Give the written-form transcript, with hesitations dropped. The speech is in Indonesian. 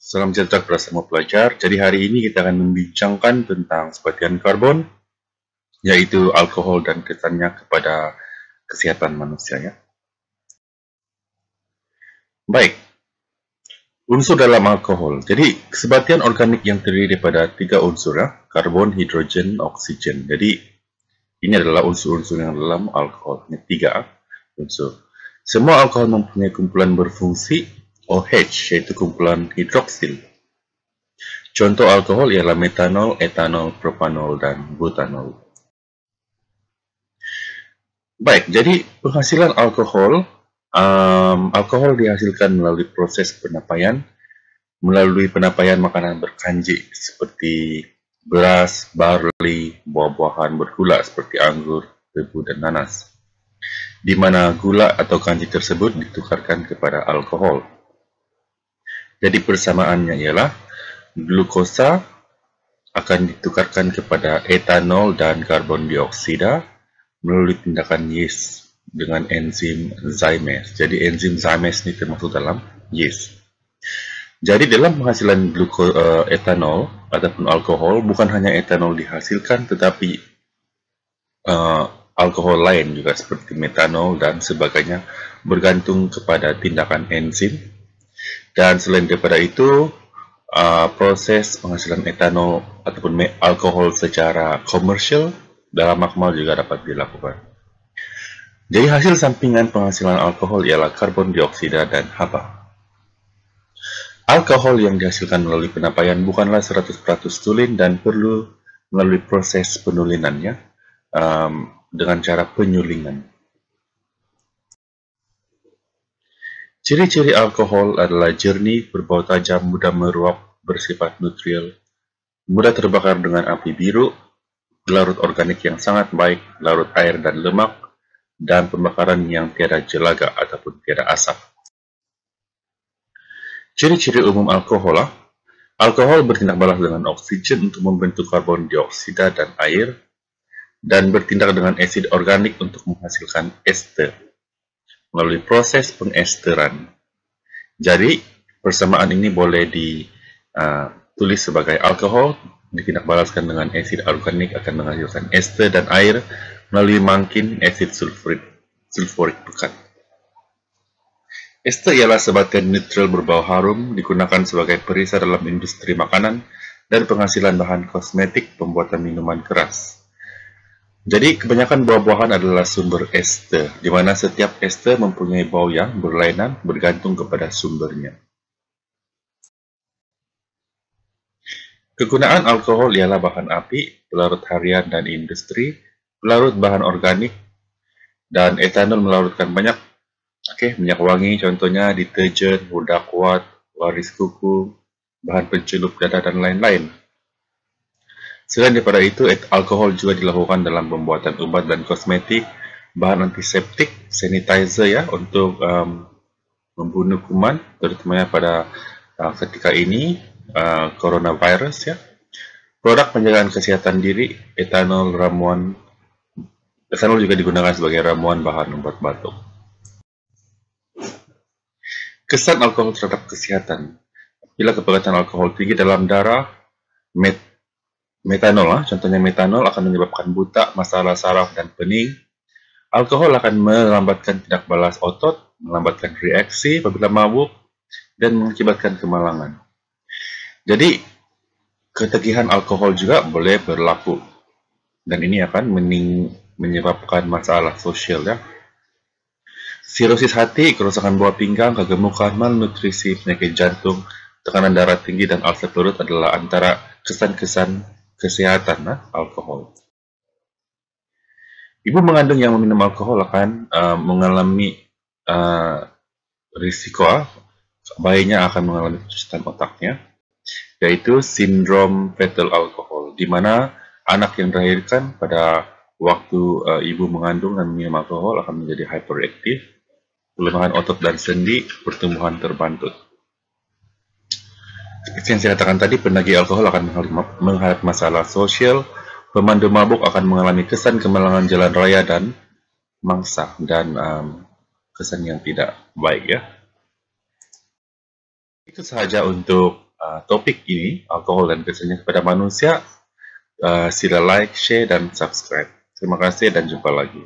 Salam sejahtera kepada semua pelajar. Jadi hari ini kita akan membincangkan tentang sebatian karbon, yaitu alkohol dan kesannya kepada kesehatan manusia ya. Baik, unsur dalam alkohol. Jadi sebatian organik yang terdiri daripada 3 unsur ya, karbon, hidrogen, oksigen. Jadi ini adalah unsur-unsur yang dalam alkohol. Ini 3 unsur. Semua alkohol mempunyai kumpulan berfungsi OH, yaitu kumpulan hidroksil. Contoh alkohol ialah metanol, etanol, propanol, dan butanol. Baik, jadi penghasilan alkohol, alkohol dihasilkan melalui proses penapaian, melalui penapaian makanan berkanji seperti beras, barley, buah-buahan bergula seperti anggur, tebu, dan nanas, di mana gula atau kanji tersebut ditukarkan kepada alkohol. Jadi persamaannya ialah glukosa akan ditukarkan kepada etanol dan karbon dioksida melalui tindakan yeast dengan enzim zymase. Jadi enzim zymase ini termasuk dalam yeast. Jadi dalam penghasilan etanol ataupun alkohol, bukan hanya etanol dihasilkan, tetapi alkohol lain juga seperti metanol dan sebagainya bergantung kepada tindakan enzim. Dan selain daripada itu, proses penghasilan etanol ataupun alkohol secara komersial dalam makmal juga dapat dilakukan. Jadi hasil sampingan penghasilan alkohol ialah karbon dioksida dan haba. Alkohol yang dihasilkan melalui penapaian bukanlah 100% tulin dan perlu melalui proses penulinannya dengan cara penyulingan. Ciri-ciri alkohol adalah jernih, berbau tajam, mudah meruap, bersifat neutral, mudah terbakar dengan api biru, larut organik yang sangat baik, larut air dan lemak, dan pembakaran yang tiada jelaga ataupun tiada asap. Ciri-ciri umum alkohol. Alkohol bertindak balas dengan oksigen untuk membentuk karbon dioksida dan air, dan bertindak dengan asid organik untuk menghasilkan ester melalui proses pengesteran. Jadi persamaan ini boleh ditulis sebagai alkohol ditindak balaskan dengan asid organik akan menghasilkan ester dan air melalui mangkin asid sulfurik pekat. Ester ialah sebatian netral berbau harum, digunakan sebagai perisai dalam industri makanan dan penghasilan bahan kosmetik pembuatan minuman keras. Jadi kebanyakan buah-buahan adalah sumber ester, di mana setiap ester mempunyai bau yang berlainan bergantung kepada sumbernya. Kegunaan alkohol ialah bahan api, pelarut harian dan industri, pelarut bahan organik, dan etanol melarutkan minyak wangi, contohnya deterjen, hoda kuat, waris kuku, bahan pencelup dada, dan lain-lain. Selain daripada itu, alkohol juga dilakukan dalam pembuatan ubat dan kosmetik, bahan antiseptik, sanitizer ya untuk membunuh kuman, terutamanya pada ketika ini coronavirus ya. Produk penjagaan kesehatan diri, etanol juga digunakan sebagai ramuan bahan obat batuk. Kesan alkohol terhadap kesehatan. Bila kepadatan alkohol tinggi dalam darah, metanol, contohnya metanol akan menyebabkan buta, masalah saraf dan pening. Alkohol akan melambatkan tindak balas otot, melambatkan reaksi apabila mabuk, dan mengakibatkan kemalangan. Jadi, ketegihan alkohol juga boleh berlaku, dan ini akan menyebabkan masalah sosial ya. Sirosis hati, kerusakan buah pinggang, kegemukan, malnutrisi, penyakit jantung, tekanan darah tinggi, dan ulcer perut adalah antara kesan-kesan kesehatan alkohol. Ibu mengandung yang meminum alkohol akan mengalami risiko bayinya akan mengalami kerusakan otaknya, yaitu sindrom fetal alkohol, di mana anak yang dilahirkan pada waktu ibu mengandung dan minum alkohol akan menjadi hyperaktif, kelemahan otot dan sendi, pertumbuhan terbantut. Seperti yang saya katakan tadi, penagih alkohol akan menghadapi masalah sosial, pemandu mabuk akan mengalami kesan kemalangan jalan raya dan mangsa, dan kesan yang tidak baik ya. Itu sahaja untuk topik ini, alkohol dan kesannya kepada manusia, sila like, share, dan subscribe. Terima kasih dan jumpa lagi.